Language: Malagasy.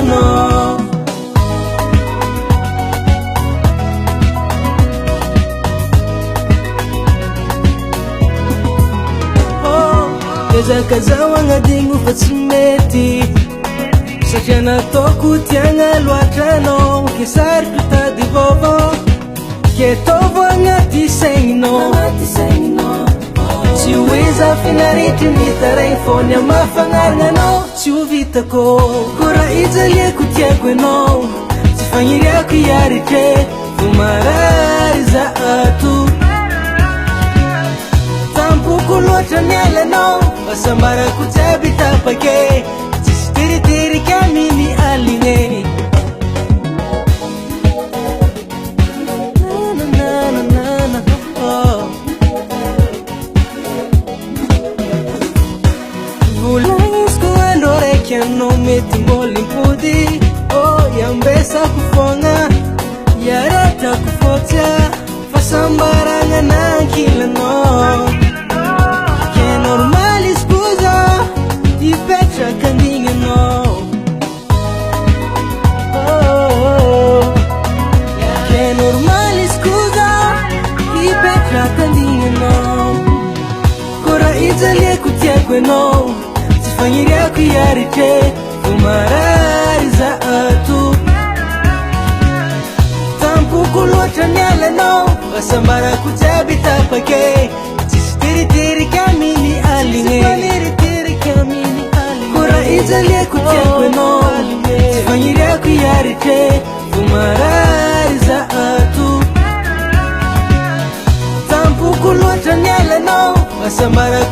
no. Kaza wangadingu fatsimeti Sajana toku tianga luatrano Kisar kuta di vovo Ketovo angati sengino Siuweza finariti nitarai fonya mafangangano Siuvita ko Kura izalia kutia kweno Sifanyiria kuyarite Fumarari za atu Kulota nyale no Wasambara kutabita pake Tiri tiri kamini aline Na na na na oh. Vulais kuandore kiano meti molimpudi Oh yambesa kufonga Yarata kufotia Fasambaranga na kila no Normali scusa di Petra Candinga no Che normali scusa di Petra Candinga no Cora Italia kutiakwe no Sifanyiria kuyarite Fumarari za atu Tampu kulota nyale no Wasambara kutabita pake Tiri kamini aline Kura izalia kutekwe no Sifanyiria kuyarite Fumarari za atu Tampu kulota nyale no Wasambara